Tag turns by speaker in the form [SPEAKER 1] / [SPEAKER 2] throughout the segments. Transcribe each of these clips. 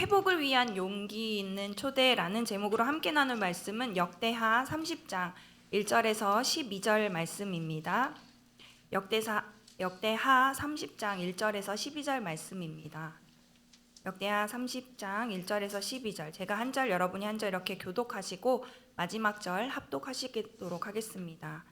[SPEAKER 1] 회복을 위한 용기 있는 초대라는 제목으로 함께 나눌 말씀은 역대하 30장 1절에서 12절 말씀입니다. 역대하 30장 1절에서 12절 말씀입니다. 역대하 30장 1절에서 12절, 제가 한 절 여러분이 한 절 이렇게 교독하시고 마지막 절 합독하시도록 하겠습니다.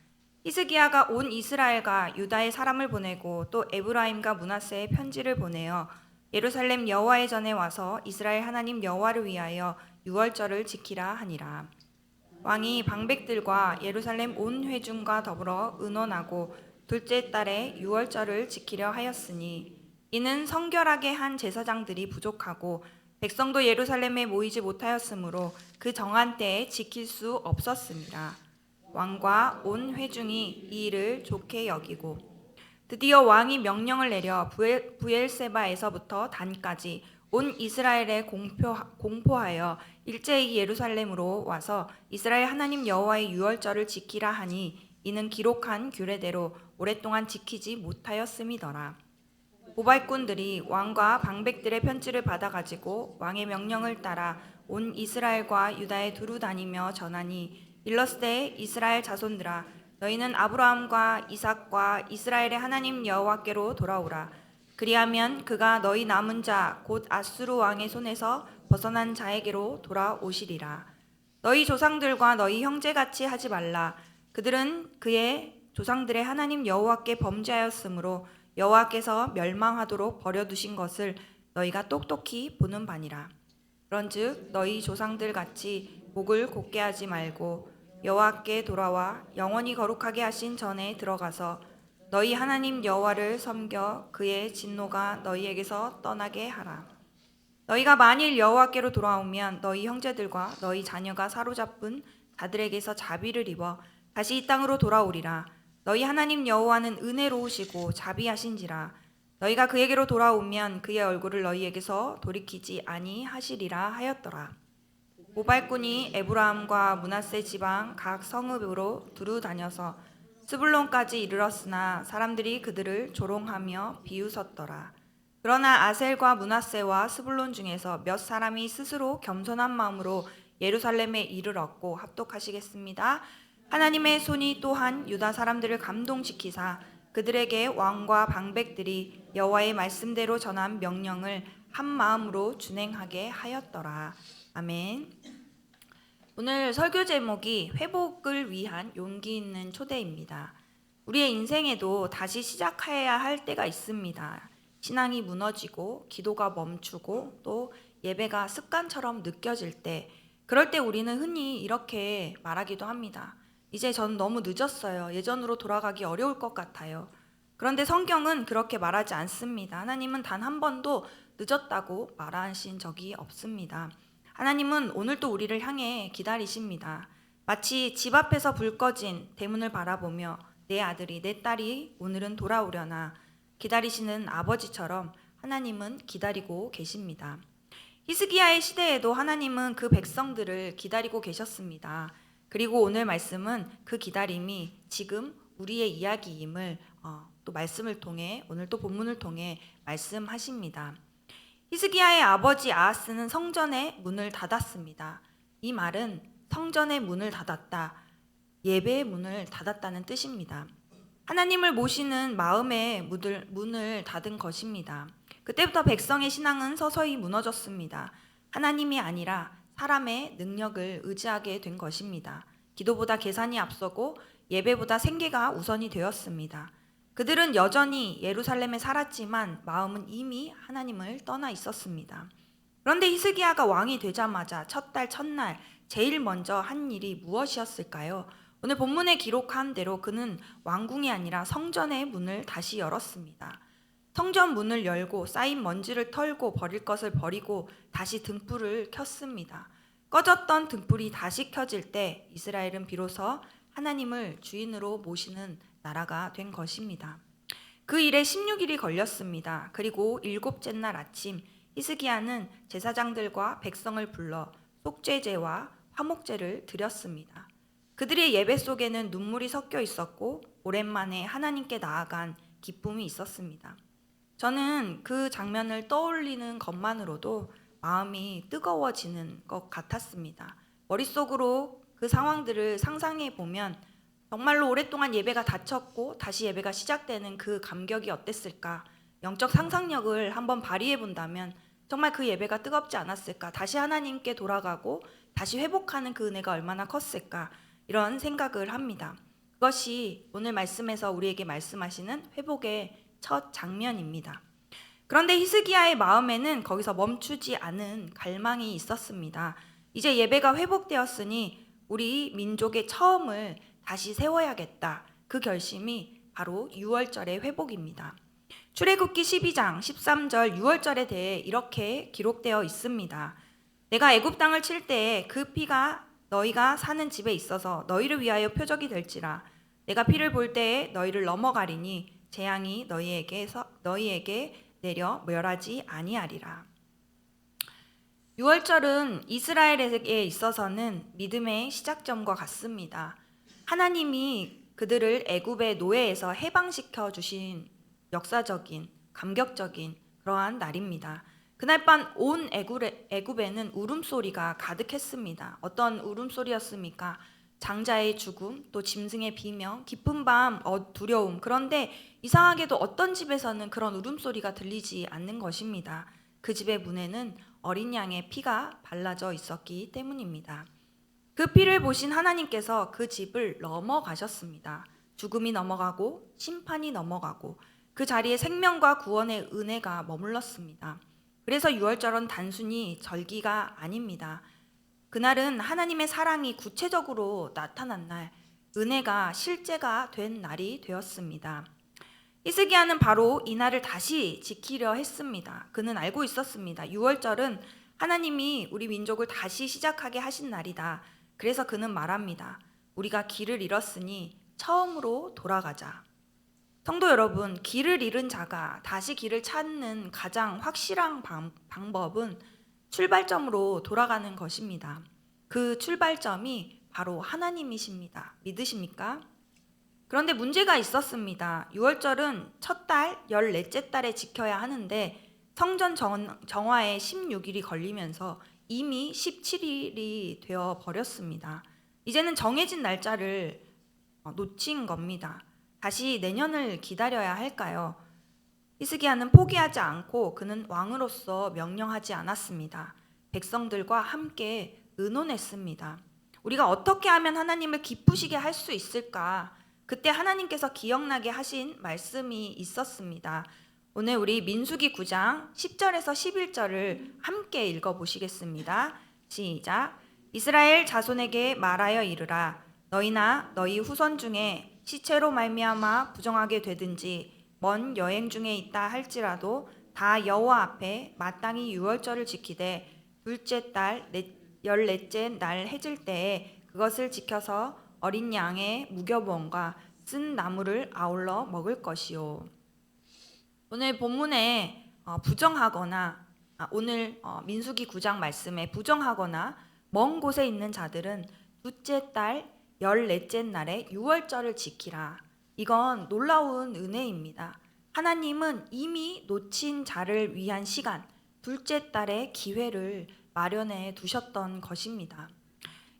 [SPEAKER 1] 히스기야가 온 이스라엘과 유다의 사람을 보내고 또 에브라임과 므낫세의 편지를 보내어 예루살렘 여호와의 전에 와서 이스라엘 하나님 여호와를 위하여 유월절을 지키라 하니라. 왕이 방백들과 예루살렘 온 회중과 더불어 의논하고 둘째 달에 유월절을 지키려 하였으니 이는 성결하게 한 제사장들이 부족하고 백성도 예루살렘에 모이지 못하였으므로 그 정한 때에 지킬 수 없었습니다. 왕과 온 회중이 이 일을 좋게 여기고 드디어 왕이 명령을 내려 부엘세바에서부터 단까지 온 이스라엘에 공포하여 일제히 예루살렘으로 와서 이스라엘 하나님 여호와의 유월절을 지키라 하니 이는 기록한 규례대로 오랫동안 지키지 못하였음이더라. 모발꾼들이 왕과 방백들의 편지를 받아가지고 왕의 명령을 따라 온 이스라엘과 유다에 두루 다니며 전하니 일러스되 이스라엘 자손들아 너희는 아브라함과 이삭과 이스라엘의 하나님 여호와께로 돌아오라. 그리하면 그가 너희 남은 자 곧 아수르 왕의 손에서 벗어난 자에게로 돌아오시리라. 너희 조상들과 너희 형제같이 하지 말라. 그들은 그의 조상들의 하나님 여호와께 범죄하였으므로 여호와께서 멸망하도록 버려두신 것을 너희가 똑똑히 보는 바니라. 그런즉 너희 조상들 같이 목을 곧게 하지 말고 여호와께 돌아와 영원히 거룩하게 하신 전에 들어가서 너희 하나님 여호와를 섬겨 그의 진노가 너희에게서 떠나게 하라. 너희가 만일 여호와께로 돌아오면 너희 형제들과 너희 자녀가 사로잡은 자들에게서 자비를 입어 다시 이 땅으로 돌아오리라. 너희 하나님 여호와는 은혜로우시고 자비하신지라. 너희가 그에게로 돌아오면 그의 얼굴을 너희에게서 돌이키지 아니하시리라 하였더라. 모발꾼이 에브라임과 므낫세 지방 각 성읍으로 두루 다녀서 스불론까지 이르렀으나 사람들이 그들을 조롱하며 비웃었더라. 그러나 아셀과 므낫세와 스불론 중에서 몇 사람이 스스로 겸손한 마음으로 예루살렘에 이르렀고 합독하시겠습니다. 하나님의 손이 또한 유다 사람들을 감동시키사 그들에게 왕과 방백들이 여호와의 말씀대로 전한 명령을 한 마음으로 준행하게 하였더라. 아멘. 오늘 설교 제목이 회복을 위한 용기 있는 초대입니다. 우리의 인생에도 다시 시작해야 할 때가 있습니다. 신앙이 무너지고 기도가 멈추고 또 예배가 습관처럼 느껴질 때, 그럴 때 우리는 흔히 이렇게 말하기도 합니다. 이제 전 너무 늦었어요. 예전으로 돌아가기 어려울 것 같아요. 그런데 성경은 그렇게 말하지 않습니다. 하나님은 단 한 번도 늦었다고 말하신 적이 없습니다. 하나님은 오늘도 우리를 향해 기다리십니다. 마치 집 앞에서 불 꺼진 대문을 바라보며 내 아들이 내 딸이 오늘은 돌아오려나 기다리시는 아버지처럼 하나님은 기다리고 계십니다. 히스기야의 시대에도 하나님은 그 백성들을 기다리고 계셨습니다. 그리고 오늘 말씀은 그 기다림이 지금 우리의 이야기임을 또 말씀을 통해, 오늘 또 본문을 통해 말씀하십니다. 히스기야의 아버지 아하스는 성전의 문을 닫았습니다. 이 말은 성전의 문을 닫았다, 예배의 문을 닫았다는 뜻입니다. 하나님을 모시는 마음의 문을 닫은 것입니다. 그때부터 백성의 신앙은 서서히 무너졌습니다. 하나님이 아니라 사람의 능력을 의지하게 된 것입니다. 기도보다 계산이 앞서고 예배보다 생계가 우선이 되었습니다. 그들은 여전히 예루살렘에 살았지만 마음은 이미 하나님을 떠나 있었습니다. 그런데 히스기야가 왕이 되자마자 첫 달 첫날 제일 먼저 한 일이 무엇이었을까요? 오늘 본문에 기록한 대로 그는 왕궁이 아니라 성전의 문을 다시 열었습니다. 성전 문을 열고 쌓인 먼지를 털고 버릴 것을 버리고 다시 등불을 켰습니다. 꺼졌던 등불이 다시 켜질 때 이스라엘은 비로소 하나님을 주인으로 모시는 나라가 된 것입니다. 그 일에 16일이 걸렸습니다. 그리고 일곱째 날 아침 히스기야는 제사장들과 백성을 불러 속죄제와 화목제를 드렸습니다. 그들의 예배 속에는 눈물이 섞여 있었고 오랜만에 하나님께 나아간 기쁨이 있었습니다. 저는 그 장면을 떠올리는 것만으로도 마음이 뜨거워지는 것 같았습니다. 머릿속으로 그 상황들을 상상해 보면 정말로 오랫동안 예배가 닫혔고 다시 예배가 시작되는 그 감격이 어땠을까? 영적 상상력을 한번 발휘해 본다면 정말 그 예배가 뜨겁지 않았을까? 다시 하나님께 돌아가고 다시 회복하는 그 은혜가 얼마나 컸을까? 이런 생각을 합니다. 그것이 오늘 말씀에서 우리에게 말씀하시는 회복의 첫 장면입니다. 그런데 히스기야의 마음에는 거기서 멈추지 않은 갈망이 있었습니다. 이제 예배가 회복되었으니 우리 민족의 처음을 다시 세워야겠다. 그 결심이 바로 유월절의 회복입니다. 출애굽기 12장 13절 유월절에 대해 이렇게 기록되어 있습니다. 내가 애굽 땅을 칠 때에 그 피가 너희가 사는 집에 있어서 너희를 위하여 표적이 될지라. 내가 피를 볼 때에 너희를 넘어가리니 재앙이 너희에게 내려 멸하지 아니하리라. 유월절은 이스라엘에게 있어서는 믿음의 시작점과 같습니다. 하나님이 그들을 애굽의 노예에서 해방시켜 주신 역사적인, 감격적인 그러한 날입니다. 그날 밤 온 애굽에는 울음소리가 가득했습니다. 어떤 울음소리였습니까? 장자의 죽음, 또 짐승의 비명, 깊은 밤 두려움. 그런데 이상하게도 어떤 집에서는 그런 울음소리가 들리지 않는 것입니다. 그 집의 문에는 어린 양의 피가 발라져 있었기 때문입니다. 그 피를 보신 하나님께서 그 집을 넘어가셨습니다. 죽음이 넘어가고 심판이 넘어가고 그 자리에 생명과 구원의 은혜가 머물렀습니다. 그래서 유월절은 단순히 절기가 아닙니다. 그날은 하나님의 사랑이 구체적으로 나타난 날, 은혜가 실제가 된 날이 되었습니다. 히스기야는 바로 이 날을 다시 지키려 했습니다. 그는 알고 있었습니다. 유월절은 하나님이 우리 민족을 다시 시작하게 하신 날이다. 그래서 그는 말합니다. 우리가 길을 잃었으니 처음으로 돌아가자. 성도 여러분, 길을 잃은 자가 다시 길을 찾는 가장 확실한 방법은 출발점으로 돌아가는 것입니다. 그 출발점이 바로 하나님이십니다. 믿으십니까? 그런데 문제가 있었습니다. 유월절은 첫 달, 14째 달에 지켜야 하는데 성전 정화에 16일이 걸리면서 이미 17일이 되어 버렸습니다. 이제는 정해진 날짜를 놓친 겁니다. 다시 내년을 기다려야 할까요? 히스기야는 포기하지 않고 그는 왕으로서 명령하지 않았습니다. 백성들과 함께 의논했습니다. 우리가 어떻게 하면 하나님을 기쁘시게 할 수 있을까? 그때 하나님께서 기억나게 하신 말씀이 있었습니다. 오늘 우리 민수기 9장 10절에서 11절을 함께 읽어보시겠습니다. 시작. 이스라엘 자손에게 말하여 이르라. 너희나 너희 후손 중에 시체로 말미암아 부정하게 되든지 먼 여행 중에 있다 할지라도 다 여호와 앞에 마땅히 유월절을 지키되 둘째 달 14째 날 해질 때에 그것을 지켜서 어린 양의 무교본과 쓴 나물을 아울러 먹을 것이요. 오늘 본문에 부정하거나 오늘 민수기 9장 말씀에 부정하거나 먼 곳에 있는 자들은 둘째 달 14째 날에 유월절을 지키라. 이건 놀라운 은혜입니다. 하나님은 이미 놓친 자를 위한 시간, 둘째 달의 기회를 마련해 두셨던 것입니다.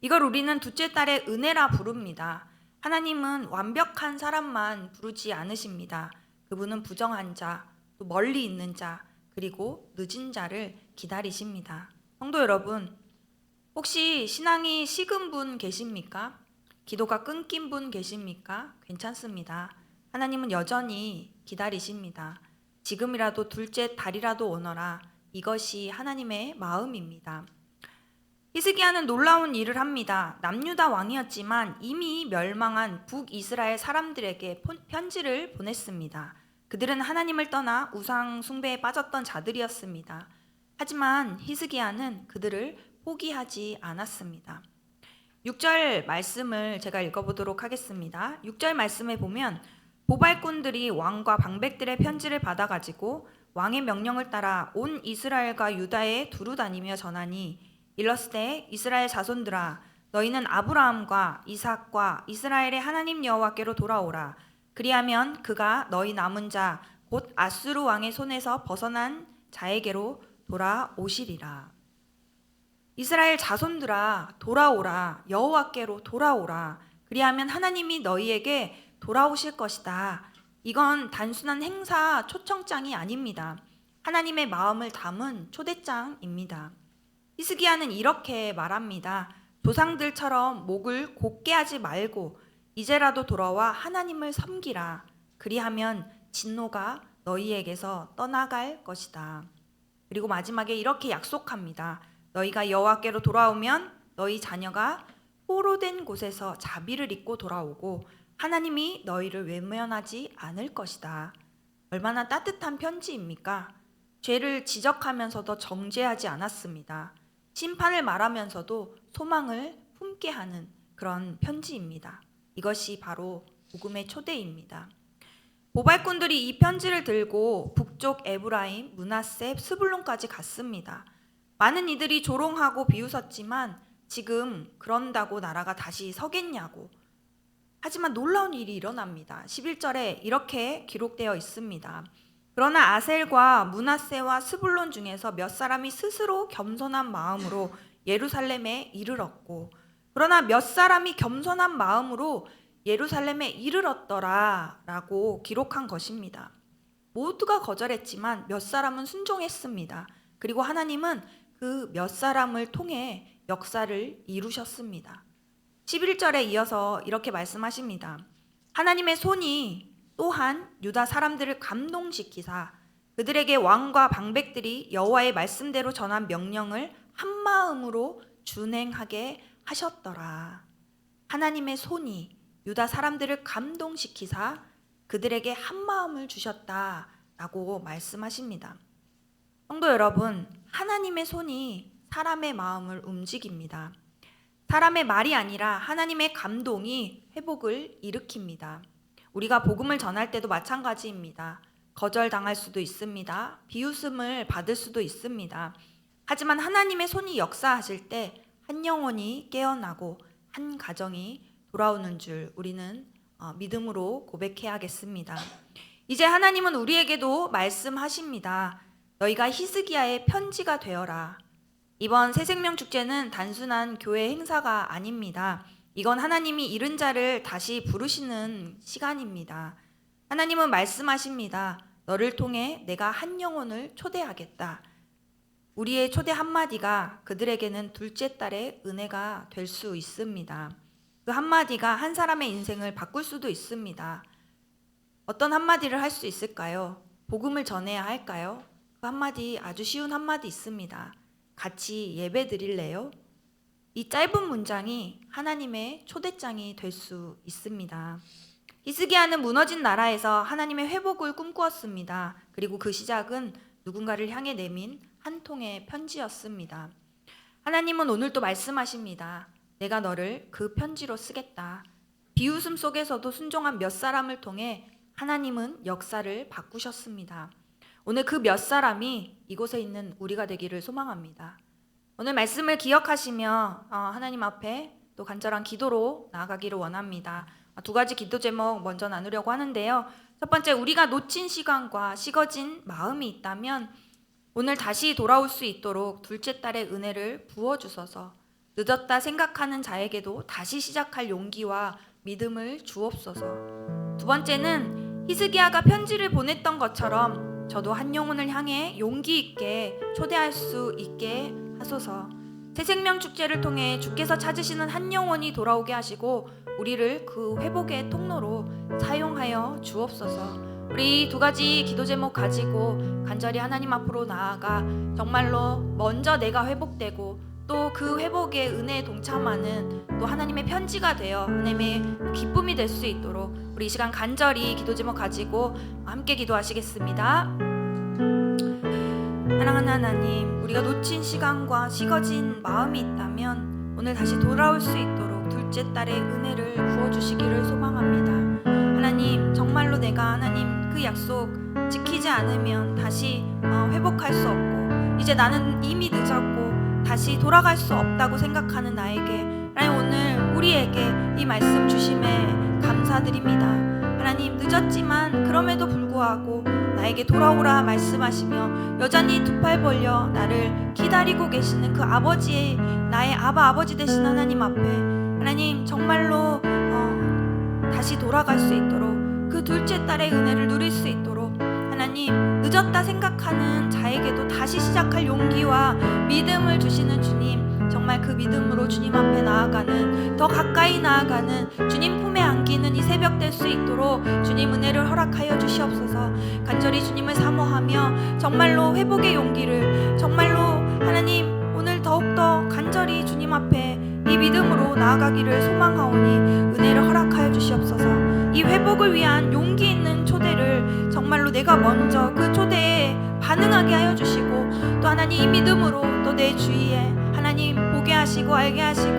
[SPEAKER 1] 이걸 우리는 둘째 달의 은혜라 부릅니다. 하나님은 완벽한 사람만 부르지 않으십니다. 그분은 부정한 자, 또 멀리 있는 자, 그리고 늦은 자를 기다리십니다. 성도 여러분, 혹시 신앙이 식은 분 계십니까? 기도가 끊긴 분 계십니까? 괜찮습니다. 하나님은 여전히 기다리십니다. 지금이라도 둘째 달이라도 오너라. 이것이 하나님의 마음입니다. 히스기야는 놀라운 일을 합니다. 남유다 왕이었지만 이미 멸망한 북이스라엘 사람들에게 편지를 보냈습니다. 그들은 하나님을 떠나 우상 숭배에 빠졌던 자들이었습니다. 하지만 히스기야는 그들을 포기하지 않았습니다. 6절 말씀을 제가 읽어보도록 하겠습니다. 6절 말씀에 보면 보발꾼들이 왕과 방백들의 편지를 받아가지고 왕의 명령을 따라 온 이스라엘과 유다에 두루 다니며 전하니 일러스되 이스라엘 자손들아 너희는 아브라함과 이삭과 이스라엘의 하나님 여호와께로 돌아오라. 그리하면 그가 너희 남은 자 곧 아수르 왕의 손에서 벗어난 자에게로 돌아오시리라. 이스라엘 자손들아 돌아오라. 여호와께로 돌아오라. 그리하면 하나님이 너희에게 돌아오실 것이다. 이건 단순한 행사 초청장이 아닙니다. 하나님의 마음을 담은 초대장입니다. 히스기야는 이렇게 말합니다. 조상들처럼 목을 곧게 하지 말고 이제라도 돌아와 하나님을 섬기라. 그리하면 진노가 너희에게서 떠나갈 것이다. 그리고 마지막에 이렇게 약속합니다. 너희가 여호와께로 돌아오면 너희 자녀가 포로된 곳에서 자비를 입고 돌아오고 하나님이 너희를 외면하지 않을 것이다. 얼마나 따뜻한 편지입니까? 죄를 지적하면서도 정죄하지 않았습니다. 심판을 말하면서도 소망을 품게 하는 그런 편지입니다. 이것이 바로 복음의 초대입니다. 모발꾼들이 이 편지를 들고 북쪽 에브라임, 므낫세, 스불론까지 갔습니다. 많은 이들이 조롱하고 비웃었지만 지금 그런다고 나라가 다시 서겠냐고. 하지만 놀라운 일이 일어납니다. 11절에 이렇게 기록되어 있습니다. 그러나 아셀과 므낫세와 스불론 중에서 몇 사람이 스스로 겸손한 마음으로 예루살렘에 이르렀고, 그러나 몇 사람이 겸손한 마음으로 예루살렘에 이르렀더라 라고 기록한 것입니다. 모두가 거절했지만 몇 사람은 순종했습니다. 그리고 하나님은 그 몇 사람을 통해 역사를 이루셨습니다. 11절에 이어서 이렇게 말씀하십니다. 하나님의 손이 또한 유다 사람들을 감동시키사 그들에게 왕과 방백들이 여호와의 말씀대로 전한 명령을 한마음으로 준행하게 하셨더라. 하나님의 손이 유다 사람들을 감동시키사 그들에게 한마음을 주셨다라고 말씀하십니다. 성도 여러분, 하나님의 손이 사람의 마음을 움직입니다. 사람의 말이 아니라 하나님의 감동이 회복을 일으킵니다. 우리가 복음을 전할 때도 마찬가지입니다. 거절당할 수도 있습니다. 비웃음을 받을 수도 있습니다. 하지만 하나님의 손이 역사하실 때 한 영혼이 깨어나고 한 가정이 돌아오는 줄 우리는 믿음으로 고백해야겠습니다. 이제 하나님은 우리에게도 말씀하십니다. 너희가 히스기야의 편지가 되어라. 이번 새생명 축제는 단순한 교회 행사가 아닙니다. 이건 하나님이 잃은 자를 다시 부르시는 시간입니다. 하나님은 말씀하십니다. 너를 통해 내가 한 영혼을 초대하겠다. 우리의 초대 한마디가 그들에게는 둘째 딸의 은혜가 될 수 있습니다. 그 한마디가 한 사람의 인생을 바꿀 수도 있습니다. 어떤 한마디를 할 수 있을까요? 복음을 전해야 할까요? 그 한마디 아주 쉬운 한마디 있습니다. 같이 예배 드릴래요? 이 짧은 문장이 하나님의 초대장이 될 수 있습니다. 히스기야는 무너진 나라에서 하나님의 회복을 꿈꾸었습니다. 그리고 그 시작은 누군가를 향해 내민 한 통의 편지였습니다. 하나님은 오늘도 말씀하십니다. 내가 너를 그 편지로 쓰겠다. 비웃음 속에서도 순종한 몇 사람을 통해 하나님은 역사를 바꾸셨습니다. 오늘 그 몇 사람이 이곳에 있는 우리가 되기를 소망합니다. 오늘 말씀을 기억하시며 하나님 앞에 또 간절한 기도로 나아가기를 원합니다. 두 가지 기도 제목 먼저 나누려고 하는데요. 첫 번째, 우리가 놓친 시간과 식어진 마음이 있다면 오늘 다시 돌아올 수 있도록 둘째 딸의 은혜를 부어주셔서 늦었다 생각하는 자에게도 다시 시작할 용기와 믿음을 주옵소서. 두 번째는 히스기야가 편지를 보냈던 것처럼 저도 한 영혼을 향해 용기 있게 초대할 수 있게 하소서. 새생명 축제를 통해 주께서 찾으시는 한 영혼이 돌아오게 하시고 우리를 그 회복의 통로로 사용하여 주옵소서. 우리 두 가지 기도 제목 가지고 간절히 하나님 앞으로 나아가 정말로 먼저 내가 회복되고 또 그 회복의 은혜에 동참하는 또 하나님의 편지가 되어 하나님의 기쁨이 될 수 있도록 우리 이 시간 간절히 기도 제목 가지고 함께 기도하시겠습니다. 사랑하는 하나님, 우리가 놓친 시간과 식어진 마음이 있다면 오늘 다시 돌아올 수 있도록 둘째 딸의 은혜를 부어주시기를 소망합니다. 하나님, 정말로 내가 하나님 그 약속 지키지 않으면 다시 회복할 수 없고 이제 나는 이미 늦었고 다시 돌아갈 수 없다고 생각하는 나에게 하나님 오늘 우리에게 이 말씀 주심에 감사드립니다. 하나님 늦었지만 그럼에도 불구하고 나에게 돌아오라 말씀하시며 여전히 두 팔 벌려 나를 기다리고 계시는 그 아버지의 나의 아버지 되신 하나님 앞에 하나님 정말로 다시 돌아갈 수 있도록 그 둘째 딸의 은혜를 누릴 수 있도록 하나님 늦었다 생각하는 자에게도 다시 시작할 용기와 믿음을 주시는 주님, 정말 그 믿음으로 주님 앞에 나아가는, 더 가까이 나아가는, 주님 품에 안기는 이 새벽 될 수 있도록 주님 은혜를 허락하여 주시옵소서. 간절히 주님을 사모하며 정말로 회복의 용기를, 정말로 하나님 오늘 더욱더 간절히 주님 앞에 이 믿음으로 나아가기를 소망하오니 은혜를 허락하여 주시옵소서. 이 회복을 위한 용기 있는 초대를 정말로 내가 먼저 그 초대에 반응하게 하여 주시고, 또 하나님 이 믿음으로 또 내 주위에 하나님 보게 하시고 알게 하시고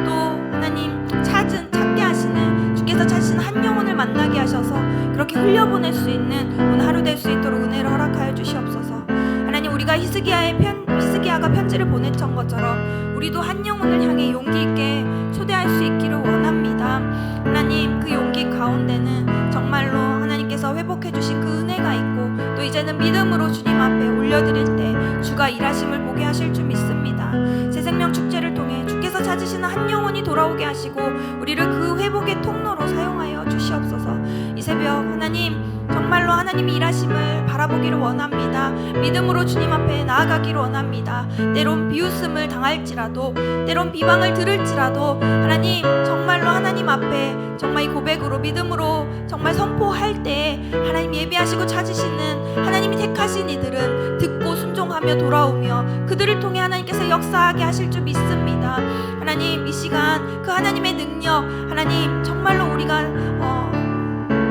[SPEAKER 1] 또 하나님 찾게 하시는, 주께서 찾으시는 한 영혼을 만나게 하셔서 그렇게 흘려보낼 수 있는 오늘 하루 될 수 있도록 은혜를 허락하여 주시옵소서. 하나님 우리가 히스기야가 편지를 보냈던 것처럼 우리도 한 영혼을 향해 용기 있게 초대할 수 있기를 원합니다. 하나님 그 용기 가운데는 정말로 하나님께서 회복해 주신 그 은혜가 있고, 또 이제는 믿음으로 주님 앞에 올려드릴 때 주가 일하심을 보게 하실 줄 믿습니다. 새생명 축제를 통해 주께서 찾으시는 한 영혼이 돌아오게 하시고 우리를 그 회복의 통로로 사용하여 주시옵소서. 이 새벽 하나님 정말로 하나님이 일하심을 바라보기를 원합니다. 믿음으로 주님 앞에 나아가기를 원합니다. 때론 비웃음을 당할지라도, 때론 비방을 들을지라도 하나님 정말로 하나님 앞에 정말 이 고백으로 믿음으로 정말 선포할 때 하나님 예비하시고 찾으시는, 하나님이 택하신 이들은 듣고 순종하며 돌아오며 그들을 통해 하나님께서 역사하게 하실 줄 믿습니다. 하나님 이 시간 그 하나님의 능력, 하나님 정말로 우리가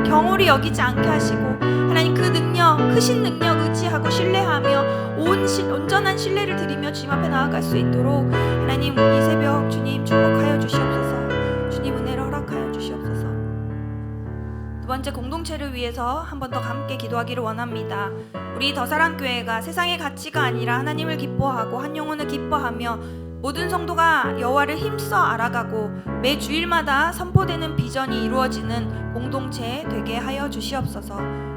[SPEAKER 1] 경홀히 여기지 않게 하시고 하나님 그 능력, 크신 능력 의지하고 신뢰하며 온전한 신뢰를 드리며 주님 앞에 나아갈 수 있도록 하나님 이 새벽 주님 축복하여 주시옵소서. 주님 은혜를 허락하여 주시옵소서. 두 번째, 공동체를 위해서 한 번 더 함께 기도하기를 원합니다. 우리 더사랑교회가 세상의 가치가 아니라 하나님을 기뻐하고 한 영혼을 기뻐하며 모든 성도가 여호와를 힘써 알아가고 매 주일마다 선포되는 비전이 이루어지는 공동체 되게 하여 주시옵소서.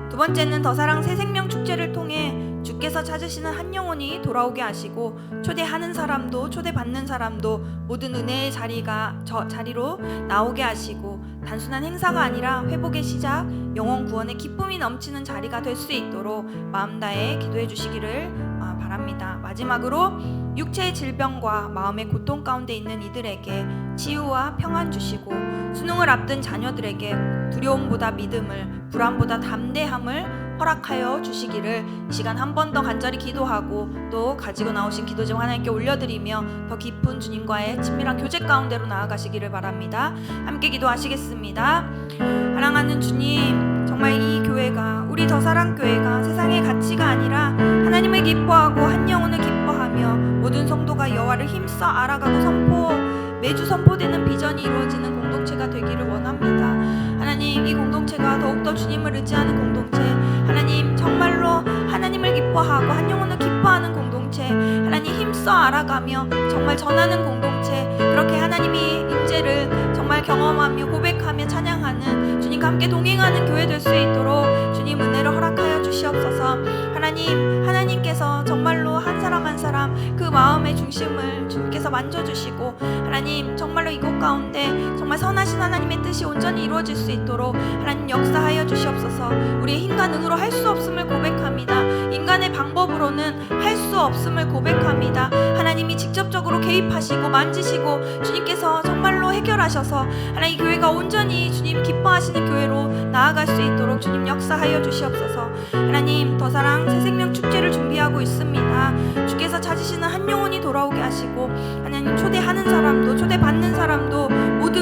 [SPEAKER 1] 두 번째는 더사랑 새생명 축제를 통해 주께서 찾으시는 한 영혼이 돌아오게 하시고 초대하는 사람도 초대받는 사람도 모든 은혜의 자리로 나오게 하시고 단순한 행사가 아니라 회복의 시작, 영혼 구원의 기쁨이 넘치는 자리가 될 수 있도록 마음 다해 기도해 주시기를 바랍니다. 마지막으로 육체의 질병과 마음의 고통 가운데 있는 이들에게 치유와 평안 주시고, 수능을 앞둔 자녀들에게 두려움보다 믿음을, 불안보다 담대함을 허락하여 주시기를 이 시간 한 번 더 간절히 기도하고 또 가지고 나오신 기도 제목 하나님께 올려드리며 더 깊은 주님과의 친밀한 교제 가운데로 나아가시기를 바랍니다. 함께 기도하시겠습니다. 사랑하는 주님, 정말 이 교회가, 우리 더사랑교회가 세상의 가치가 아니라 하나님을 기뻐하고 한 영혼을 기뻐하며 모든 성도가 여호와를 힘써 알아가고 매주 선포되는 비전이 이루어지는 공동체가 되기를 원합니다. 하나님 이 공동체가 더욱더 주님을 의지하는 공동체, 하나님 정말로 하나님을 기뻐하고 한 영혼을 기뻐하는 공동체, 하나님 힘써 알아가며 정말 전하는 공동체, 그렇게 하나님이 임재를 정말 경험하며 고백하며 찬양하는 주님과 함께 동행하는 교회 될 수 있도록 주님 은혜를 허락하여 주시옵소서. 하나님께서 정말로 한 사람 한 사람 그 마음의 중심을 주님께서 만져주시고 하나님 정말로 이곳 가운데 정말 선하신 하나님의 뜻이 온전히 이루어질 수 있도록 하나님 역사하여 주시옵소서. 우리의 힘과 능으로 할 수 없음을 고백합니다. 인간의 방법으로는 할 수 없음을 고백합니다. 하나님이 직접적으로 개입하시고 만지시고 주님께서 정말로 해결하셔서 하나님 이 교회가 온전히 주님 기뻐하시는 교회로 나아갈 수 있도록 주님 역사하여 주시옵소서. 하나님 더사랑 새생명 축제를 준비하고 있습니다. 주께서 찾으시는 한 영혼이 돌아오게 하시고 하나님 초대하는 사람도 초대받는 사람도 모두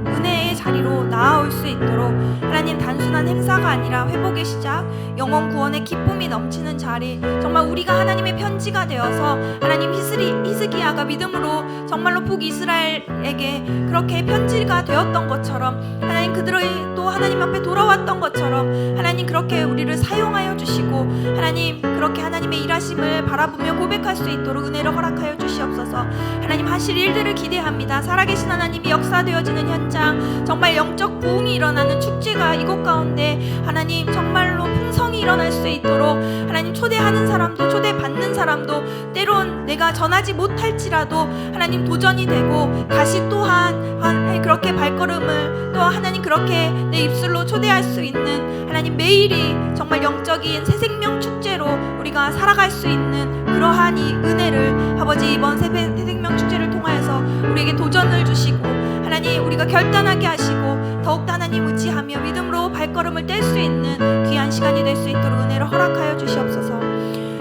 [SPEAKER 1] 은혜의 자리로 나아올 수 있도록 하나님 단순한 행사가 아니라 회복의 시작, 영혼 구원의 기쁨이 넘치는 자리, 정말 우리가 하나님의 편지가 되어서 하나님 히스기야가 믿음으로 정말로 북이스라엘에게 그렇게 편지가 되었던 것처럼 하나님 그들의 또 하나님 앞에 돌아왔던 것처럼 하나님 그렇게 우리를 사용하여 주시고 하나님 그렇게 하나님의 일하심을 바라보며 고백할 수 있도록 은혜를 허락하여 주시옵소서. 하나님 하실 일들을 기대합니다. 살아계신 하나님이 역사되어지는 현장, 정말 영적 부흥이 일어나는 축제가 우리가 이곳 가운데 하나님 정말로 풍성이 일어날 수 있도록 하나님 초대하는 사람도 초대받는 사람도 때론 내가 전하지 못할지라도 하나님 도전이 되고 다시 또한 그렇게 발걸음을 또 하나님 그렇게 내 입술로 초대할 수 있는 하나님 매일이 정말 영적인 새생명 축제로 우리가 살아갈 수 있는 그러한 이 은혜를 아버지 이번 새생명 축제를 통하여서 우리에게 도전을 주시고 하나님 우리가 결단하게 하시고 더욱더 하나님 의지하며 믿음으로 발걸음을 뗄 수 있는 귀한 시간이 될 수 있도록 은혜를 허락하여 주시옵소서.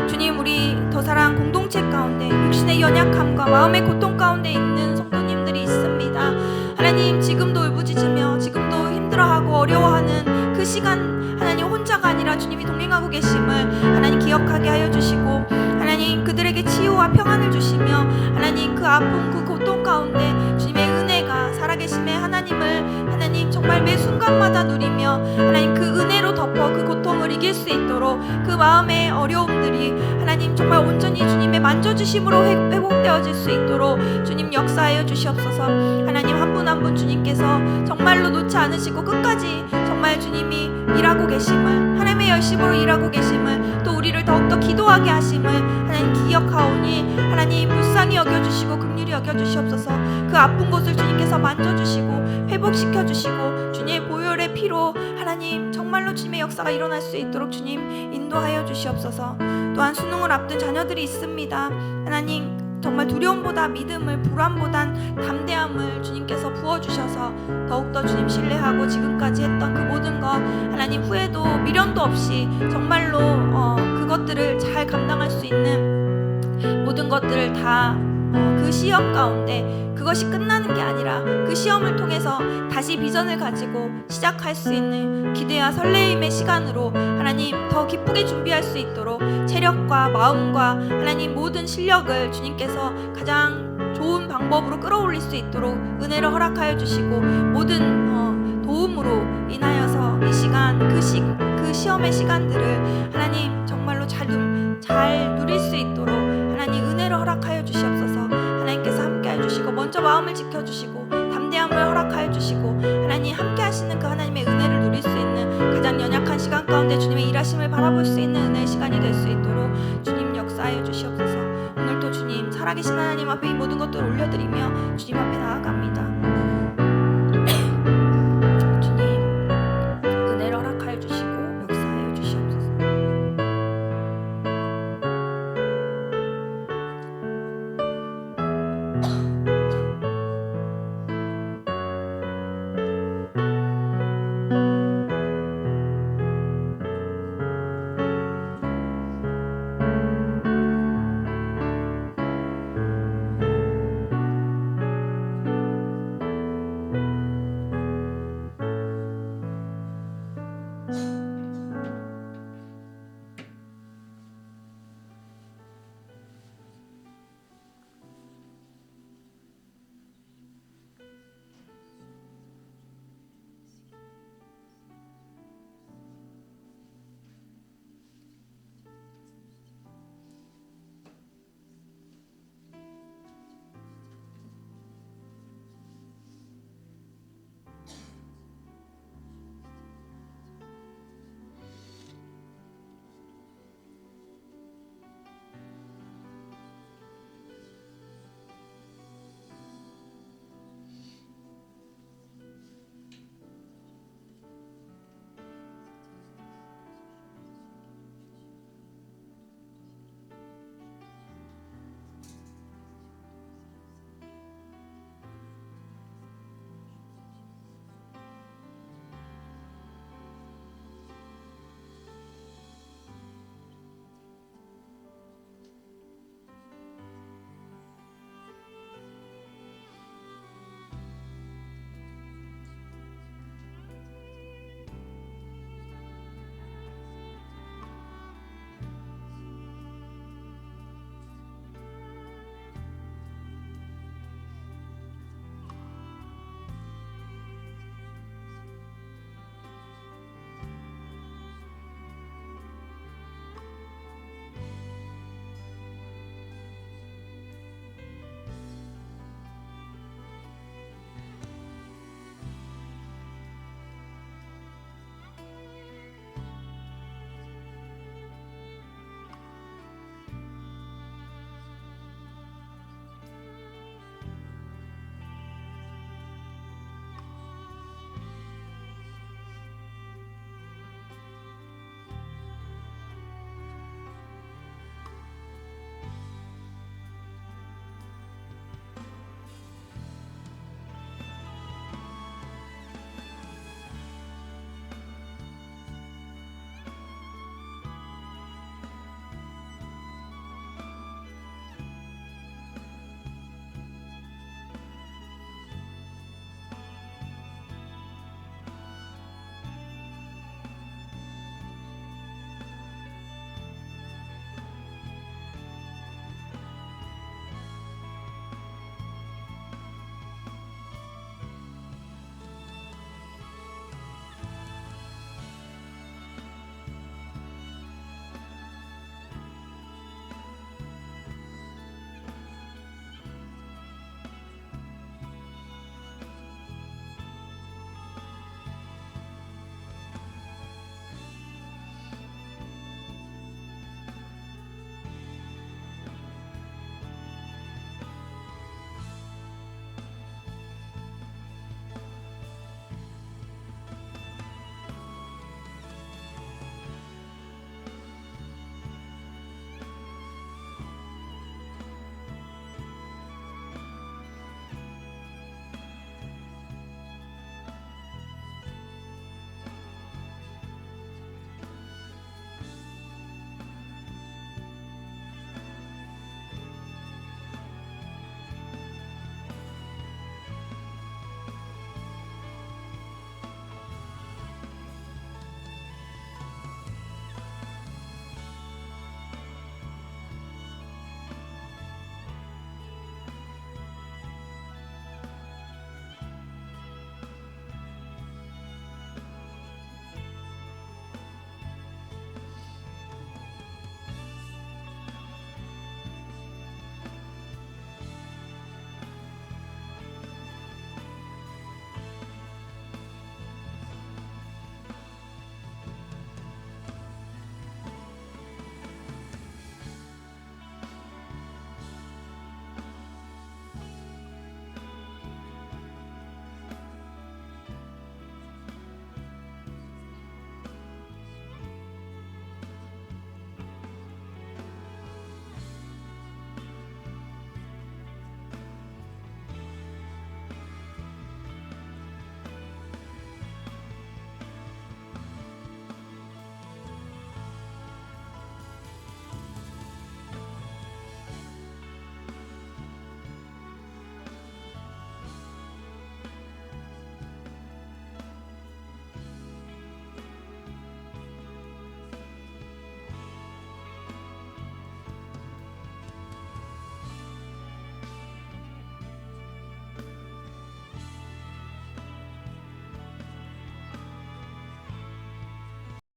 [SPEAKER 1] 주님, 우리 더사랑 공동체 가운데 육신의 연약함과 마음의 고통 가운데 있는 성도님들이 있습니다. 하나님 지금도 울부짖으며 지금도 힘들어하고 어려워하는 그 시간 하나님 혼자가 아니라 주님이 동행하고 계심을 하나님 기억하게 하여 주시고 하나님 그들에게 치유와 평안을 주시며 하나님 그 아픔 그 고통 가운데 주님의 은혜가 살아계심의 하나님을 하나님 정말 매 순간마다 누리며 하나님 그 은혜로 덮어 그 고통을 이길 수 있도록 그 마음의 어려움들이 하나님 정말 온전히 주님의 만져주심으로 회복되어질 수 있도록 주님 역사하여 주시옵소서. 하나님 한 분 한 분 주님께서 정말로 놓지 않으시고 끝까지 정말 주님이 일하고 계심을 하나님의 열심으로 일하고 계심을 또 우리를 더욱더 기도하게 하심을 하나님 기억하오니 하나님 불쌍히 여겨주시고 긍휼히 여겨주시옵소서. 그 아픈 곳을 주님께서 만져주시고 회복시켜주시고 주님의 보혈의 피로 하나님 정말로 주님의 역사가 일어날 수 있도록 주님 인도하여 주시옵소서. 또한 수능을 앞둔 자녀들이 있습니다. 하나님 정말 두려움보다 믿음을 불안보단 담대함을 주님께서 부어주셔서 더욱더 주님 신뢰하고 지금까지 했던 그 모든 것 하나님 후회도 미련도 없이 정말로 그것들을 잘 감당할 수 있는 모든 것들을 다 그 시험 가운데 그것이 끝나는 게 아니라 그 시험을 통해서 다시 비전을 가지고 시작할 수 있는 기대와 설레임의 시간으로 하나님 더 기쁘게 준비할 수 있도록 체력과 마음과 하나님 모든 실력을 주님께서 가장 좋은 방법으로 끌어올릴 수 있도록 은혜를 허락하여 주시고 모든 도움으로 인하여서 이 시간 그 시험의 시간들을 하나님 정말로 잘 누릴 수 있도록 하나님 은혜를 허락하여 주시옵소서. 하나님께서 함께해 주시고 먼저 마음을 지켜주시고 담대함을 허락하여 주시고 하나님 함께 하시는 그 하나님의 은혜를 누릴 수 있는 가장 연약한 시간 가운데 주님의 일하심을 바라볼 수 있는 은혜의 시간이 될 수 있도록 주님 역사하여 주시옵소서. 오늘도 주님 살아계신 하나님 앞에 이 모든 것들을 올려드리며 주님 앞에 나아갑니다.